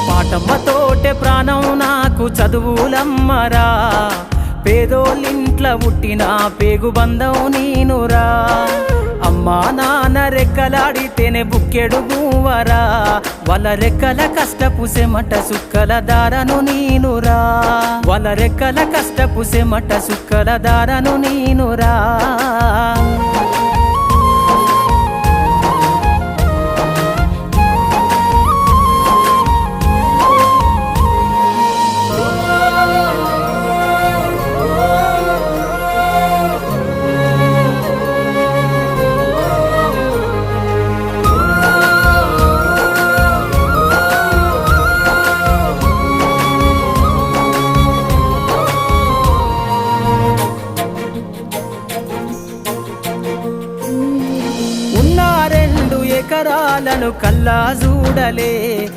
పాటమ్మతోటే ప్రాణం నాకు చదువులమ్మరా, పేదోళ్ళింట్ల పుట్టిన పేగు బంధం నేనురా. అమ్మా నాన్న రెక్కలాడితేనే బుక్కెడు గువ్వరా, వాళ్ళ రెక్కల కష్టపు సెమట సుక్కల దారను నేనురా, వాళ్ళ రెక్కల కష్టపు సెమట సుక్కల దారను నేనురా. ఎకరాలను కల్లా చూడలే,